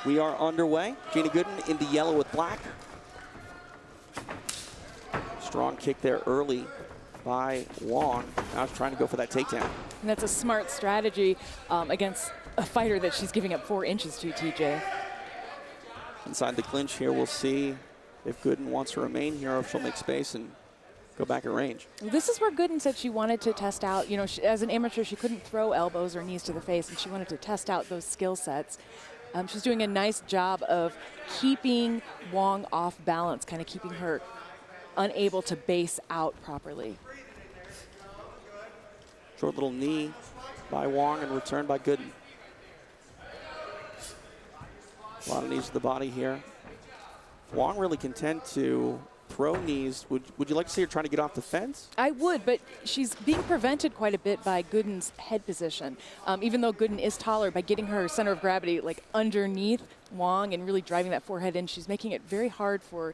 We are underway. Genia Goodin in the yellow with black. Strong kick there early by Wong. Now she's trying to go for that takedown. And that's a smart strategy against a fighter that she's giving up 4 inches to, TJ. Inside the clinch here, we'll see if Goodin wants to remain here or if she'll make space and go back at range. This is where Goodin said she wanted to test out, you know, as an amateur, she couldn't throw elbows or knees to the face, and she wanted to test out those skill sets. She's doing a nice job of keeping Wong off balance, kind of keeping her unable to base out properly. Short little knee by Wong and return by Goodin. A lot of knees to the body here. Wong really content to throw knees. Would you like to see her trying to get off the fence? I would, but she's being prevented quite a bit by Goodin's head position. Even though Goodin is taller, by getting her center of gravity like underneath Wong and really driving that forehead in, she's making it very hard for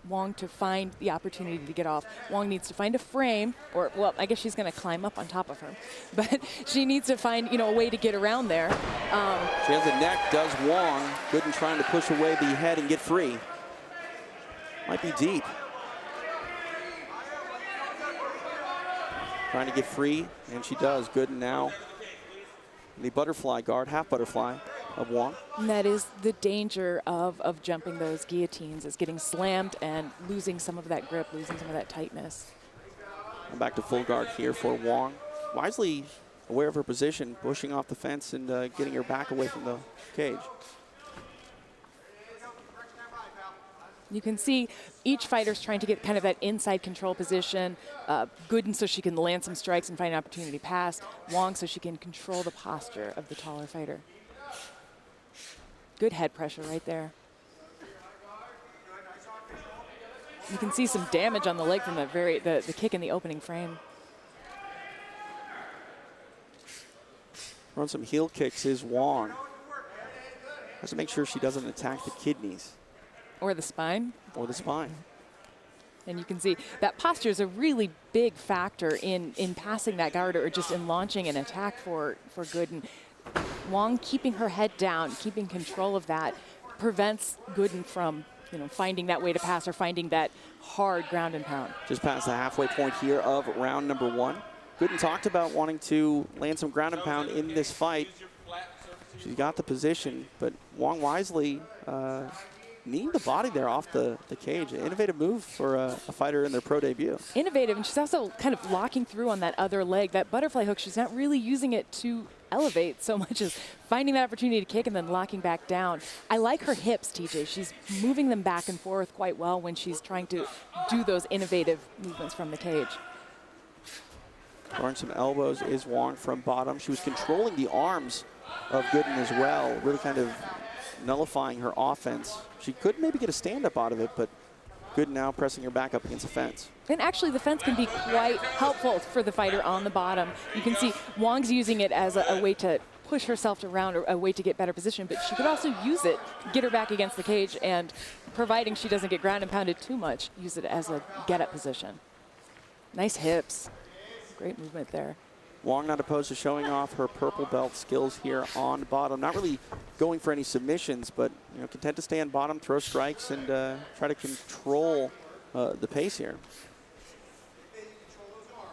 Wong to find the opportunity to get off. Wong needs to find a frame, or, well, I guess she's going to climb up on top of her. But she needs to find, you know, a way to get around there. She has the neck, does Wong. Goodin trying to push away the head and get free. Might be deep. Trying to get free, and she does. Goodin now the butterfly guard, half butterfly of Wong. And that is the danger of jumping those guillotines, is getting slammed and losing some of that grip, losing some of that tightness. And back to full guard here for Wong. Wisely aware of her position, pushing off the fence and getting her back away from the cage. You can see each fighter's trying to get kind of that inside control position. Goodin so she can land some strikes and find an opportunity to pass. Wong so she can control the posture of the taller fighter. Good head pressure right there. You can see some damage on the leg from the kick in the opening frame. Run some heel kicks is Wong. Has to make sure she doesn't attack the kidneys. Or the spine. Or the spine. And you can see that posture is a really big factor in passing that guard or just in launching an attack for Goodin. Wong keeping her head down, keeping control of that, prevents Goodin from, you know, finding that way to pass or finding that hard ground and pound. Just past the halfway point here of round number 1. Goodin talked about wanting to land some ground and pound in this fight. She's got the position, but Wong wisely kneeing the body there off the cage. An innovative move for a fighter in their pro debut. Innovative, and she's also kind of locking through on that other leg. That butterfly hook, she's not really using it to elevate so much as finding that opportunity to kick and then locking back down. I like her hips, TJ. She's moving them back and forth quite well when she's trying to do those innovative movements from the cage. Throwing some elbows is Wong from bottom. She was controlling the arms of Goodin as well, really kind of nullifying her offense. She could maybe get a stand-up out of it, but Goodin now pressing her back up against the fence. And actually, the fence can be quite helpful for the fighter on the bottom. You can see Wong's using it as a way to push herself around, or a way to get better position, but she could also use it, get her back against the cage, and providing she doesn't get ground and pounded too much, use it as a get-up position. Nice hips. Great movement there. Wong not opposed to showing off her purple belt skills here on bottom. Not really going for any submissions, but, you know, content to stay on bottom, throw strikes, and try to control the pace here.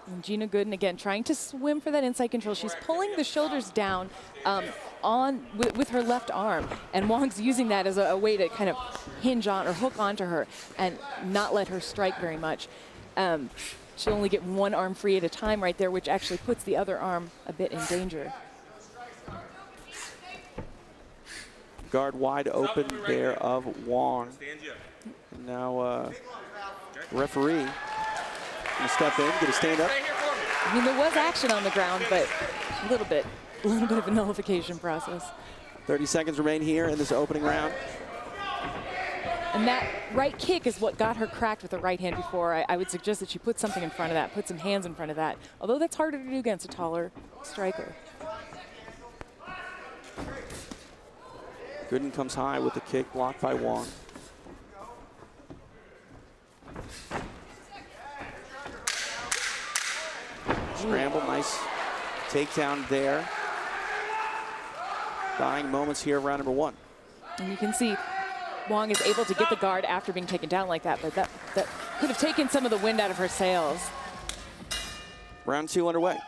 And Genia Goodin again trying to swim for that inside control. She's pulling the shoulders down with her left arm, and Wong's using that as a way to kind of hinge on or hook onto her and not let her strike very much. She'll only get one arm free at a time right there, which actually puts the other arm a bit in danger. Guard wide open there of Wong. And now referee gonna step in, get a stand up. I mean, there was action on the ground, but a little bit of a nullification process. 30 seconds remain here in this opening round. And that right kick is what got her cracked with the right hand before. I would suggest that she put something in front of that, put some hands in front of that, although that's harder to do against a taller striker. Goodin comes high with the kick, blocked by Wong. Scramble, nice takedown there. Dying moments here, round number 1. And you can see Wong is able to get the guard after being taken down like that, but that could have taken some of the wind out of her sails. Round 2 underway.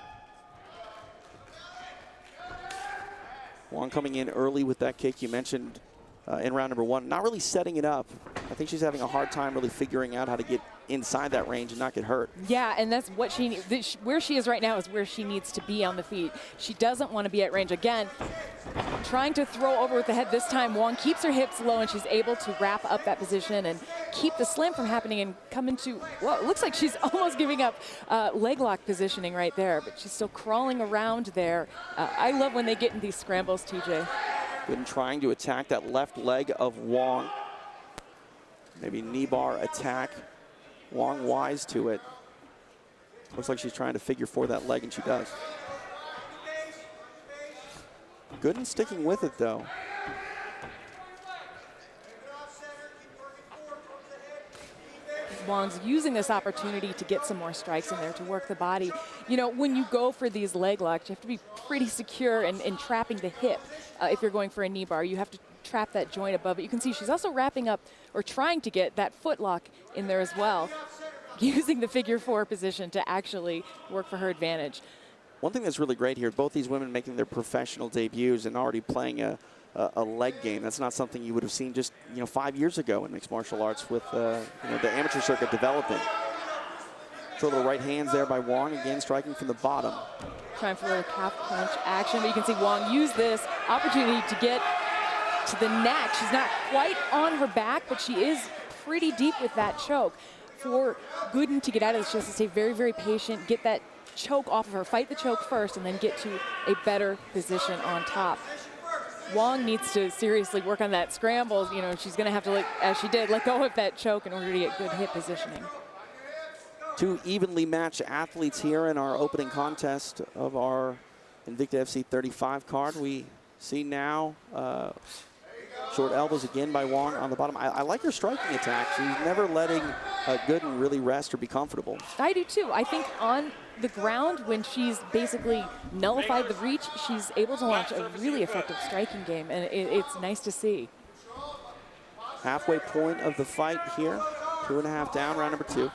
Wong coming in early with that kick you mentioned in round number 1. Not really setting it up. I think she's having a hard time really figuring out how to get inside that range and not get hurt. Yeah, and that's what she needs. Where she is right now is where she needs to be on the feet. She doesn't want to be at range. Again, trying to throw over with the head this time. Wong keeps her hips low, and she's able to wrap up that position and keep the slam from happening and come into, well, it looks like she's almost giving up leg lock positioning right there, but she's still crawling around there. I love when they get in these scrambles, TJ. Been trying to attack that left leg of Wong. Maybe knee bar attack. Wong wise to it. Looks like she's trying to figure for that leg, and she does. Goodin sticking with it, though. Wong's using this opportunity to get some more strikes in there to work the body. You know, when you go for these leg locks, you have to be pretty secure in trapping the hip. If you're going for a knee bar, you have to trap that joint above it. You can see she's also wrapping up or trying to get that foot lock in there as well, using the figure 4 position to actually work for her advantage. One thing that's really great here, both these women making their professional debuts and already playing a leg game. That's not something you would have seen just 5 years ago in mixed martial arts with the amateur circuit developing. So little right hands there by Wong, again striking from the bottom. Trying for a little calf punch action, but you can see Wong use this opportunity to get to the neck. She's not quite on her back, but she is pretty deep with that choke. For Goodin to get out of this, she has to stay very, very patient, get that choke off of her, fight the choke first, and then get to a better position on top. Wong needs to seriously work on that scramble. You know, she's going to have to, as she did, let go of that choke in order to get good hip positioning. 2 evenly matched athletes here in our opening contest of our Invicta FC 35 card. We see now short elbows again by Wong on the bottom. I like her striking attack. She's never letting Goodin really rest or be comfortable. I do too. I think on the ground, when she's basically nullified the reach, she's able to launch a really effective striking game, and it's nice to see. Halfway point of the fight here. 2.5 down, round number 2.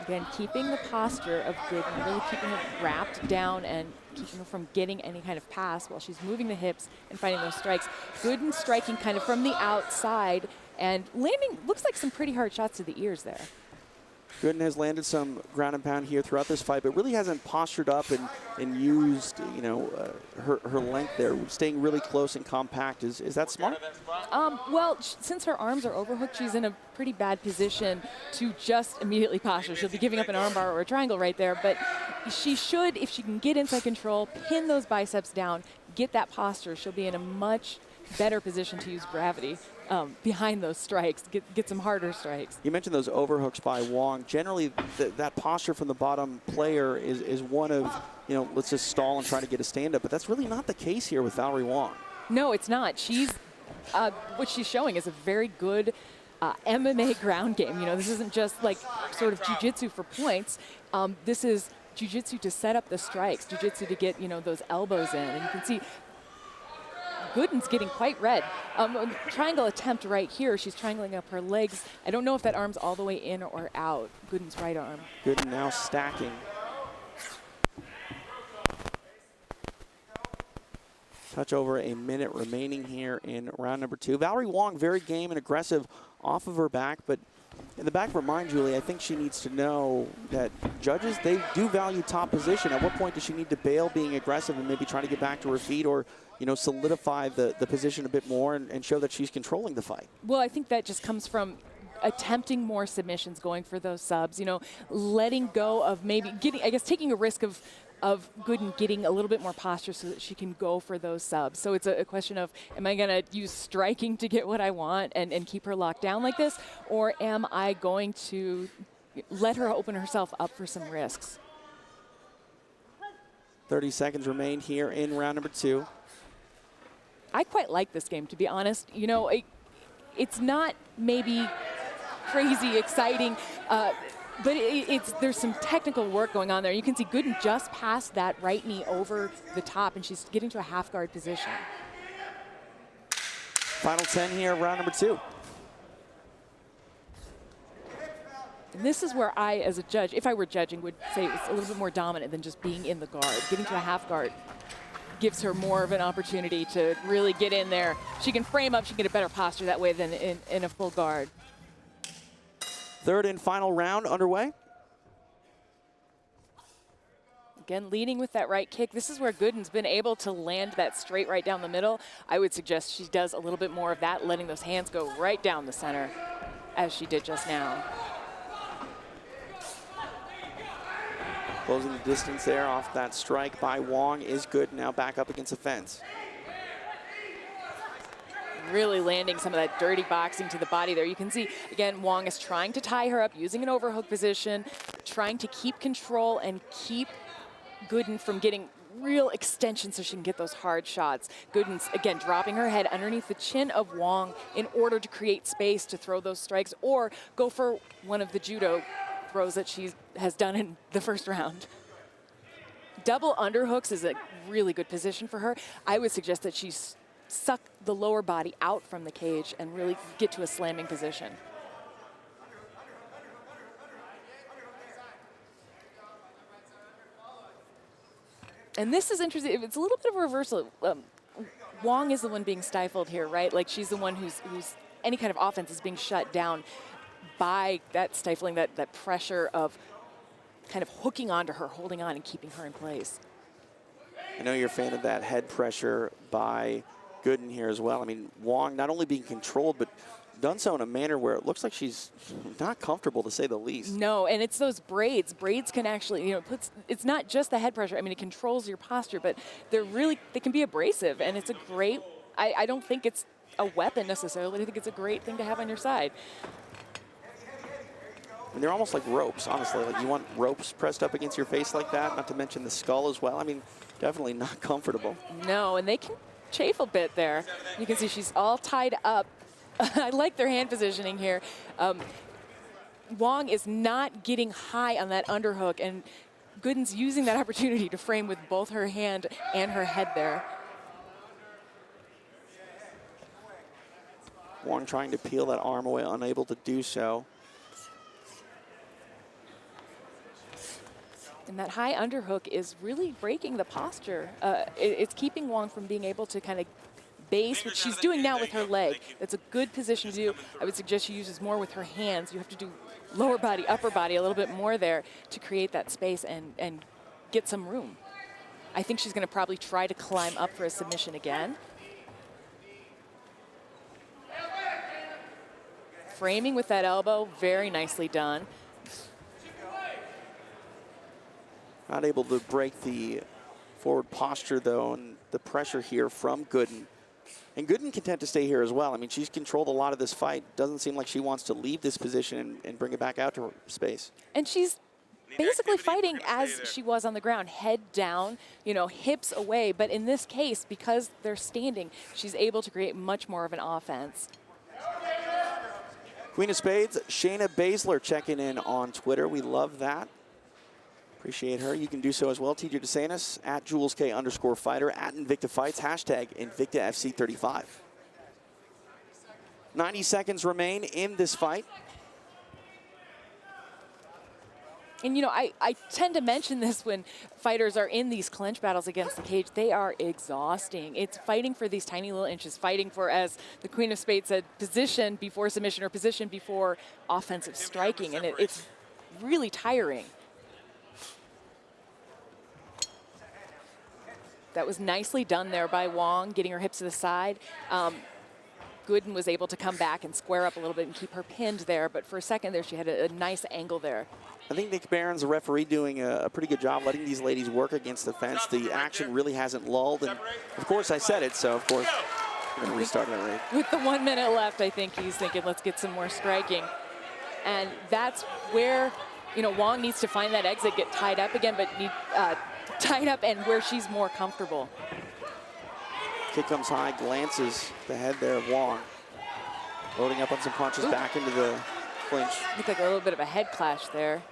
Again, keeping the posture of Goodin, really keeping her wrapped down and keeping her from getting any kind of pass while she's moving the hips and fighting those strikes. Goodin striking kind of from the outside and landing, looks like some pretty hard shots to the ears there. Goodin has landed some ground and pound here throughout this fight, but really hasn't postured up and used, her length there, staying really close and compact. Is that smart? Well, since her arms are overhooked, she's in a pretty bad position to just immediately posture. She'll be giving up an armbar or a triangle right there, but she should, if she can get inside control, pin those biceps down, get that posture, she'll be in a much better position to use gravity behind those strikes, get some harder strikes. You mentioned those overhooks by Wong. Generally, that posture from the bottom player is one of, let's just stall and try to get a stand-up, but that's really not the case here with Valerie Wong. No, it's not. She's, what she's showing is a very good MMA ground game. This isn't just like sort of jiu-jitsu for points. This is jiu-jitsu to set up the strikes, jiu-jitsu to get, those elbows in. And you can see Goodin's getting quite red. Triangle attempt right here. She's triangling up her legs. I don't know if that arm's all the way in or out. Goodin's right arm. Goodin now stacking. Touch over a minute remaining here in round number 2. Valerie Wong very game and aggressive off of her back, but in the back of her mind, Julie, I think she needs to know that judges, they do value top position. At what point does she need to bail being aggressive and maybe try to get back to her feet or, solidify the position a bit more and show that she's controlling the fight? Well, I think that just comes from attempting more submissions, going for those subs, letting go of maybe taking a risk of Goodin getting a little bit more posture so that she can go for those subs. So it's a question of, am I going to use striking to get what I want and keep her locked down like this? Or am I going to let her open herself up for some risks? 30 seconds remain here in round number 2. I quite like this game, to be honest. It's not maybe crazy exciting, but there's some technical work going on there. You can see Goodin just passed that right knee over the top, and she's getting to a half guard position. Final 10 here, round number 2. And this is where I, as a judge, if I were judging, would say it's a little bit more dominant than just being in the guard. Getting to a half guard gives her more of an opportunity to really get in there. She can frame up, she can get a better posture that way than in a full guard. Third and final round underway. Again, leading with that right kick. This is where Goodin's been able to land that straight right down the middle. I would suggest she does a little bit more of that, letting those hands go right down the center, as she did just now. Closing the distance there off that strike by Wong is good. Now back up against the fence. Really landing some of that dirty boxing to the body there. You can see, again, Wong is trying to tie her up, using an overhook position, trying to keep control and keep Goodin from getting real extension so she can get those hard shots. Goodin's, again, dropping her head underneath the chin of Wong in order to create space to throw those strikes or go for one of the judo throws that she has done in the first round. Double underhooks is a really good position for her. I would suggest that she suck the lower body out from the cage and really get to a slamming position. And this is interesting. It's a little bit of a reversal. Wong is the one being stifled here, right? Like she's the one who's any kind of offense is being shut down by that stifling, that pressure of kind of hooking onto her, holding on and keeping her in place. I know you're a fan of that head pressure by Goodin here as well. I mean, Wong not only being controlled, but done so in a manner where it looks like she's not comfortable, to say the least. No, and it's those braids. Braids can actually, you know, it's not just the head pressure. I mean, it controls your posture, but they can be abrasive, and it's a great, I don't think it's a weapon necessarily. I think it's a great thing to have on your side. I mean, they're almost like ropes, honestly. Like you want ropes pressed up against your face like that, not to mention the skull as well. I mean, definitely not comfortable. No, and they can chafe a bit there. You can see she's all tied up. I like their hand positioning here. Wong is not getting high on that underhook, and Goodin's using that opportunity to frame with both her hand and her head there. Wong trying to peel that arm away, unable to do so. And that high underhook is really breaking the posture. It's keeping Wong from being able to kind of base, which she's doing now with her leg. That's a good position to do. I would suggest she uses more with her hands. You have to do lower body, upper body a little bit more there to create that space and get some room. I think she's going to probably try to climb up for a submission again. Framing with that elbow, very nicely done. Not able to break the forward posture, though, and the pressure here from Goodin. And Goodin content to stay here as well. I mean, she's controlled a lot of this fight. Doesn't seem like she wants to leave this position and bring it back out to her space. And she's basically fighting as she was on the ground, head down, you know, hips away. But in this case, because they're standing, she's able to create much more of an offense. Queen of Spades, Shayna Baszler checking in on Twitter. We love that. Appreciate her. You can do so as well. TJ DeSantis, at JulesK_fighter, at Invicta Fights, hashtag Invicta FC 35. 90 seconds remain in this fight. And, you know, I tend to mention this when fighters are in these clinch battles against the cage. They are exhausting. It's fighting for these tiny little inches, fighting for, as the Queen of Spades said, position before submission or position before offensive striking. And it's really tiring. That was nicely done there by Wong, getting her hips to the side. Goodin was able to come back and square up a little bit and keep her pinned there. But for a second there, she had a nice angle there. I think Nick Barron's, the referee, doing a pretty good job letting these ladies work against the fence. The action really hasn't lulled. And, of course, I said it, so, of course, we're going to restart it, right? With the 1 minute left, I think he's thinking, let's get some more striking. And that's where, you know, Wong needs to find that exit, get tied up again, but tied up and where she's more comfortable. Kick comes high, glances the head there of Wong. Loading up on some punches. Ooh. Back into the clinch. Looked like a little bit of a head clash there.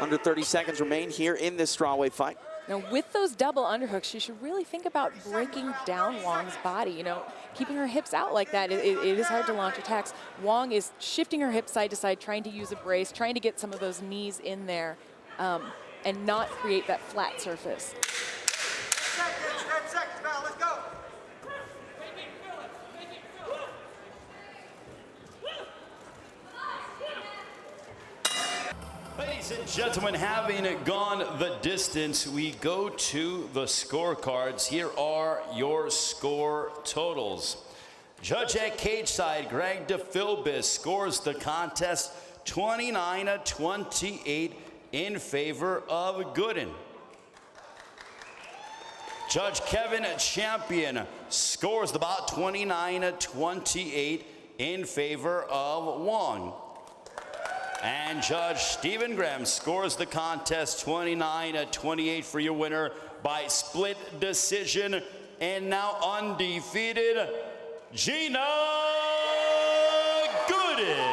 Under 30 seconds remain here in this strawweight fight. Now, with those double underhooks, she should really think about breaking down Wong's body. You know, keeping her hips out like that, it is hard to launch attacks. Wong is shifting her hips side to side, trying to use a brace, trying to get some of those knees in there and not create that flat surface. 10 seconds, Val, let's go. Ladies and gentlemen, having gone the distance, we go to the scorecards. Here are your score totals. Judge at cage side, Greg DeFilbis, scores the contest 29-28 in favor of Goodin. Judge Kevin Champion scores the bout 29-28 in favor of Wong. And Judge Stephen Graham scores the contest 29-28 for your winner by split decision. And now undefeated, Genia Goodin.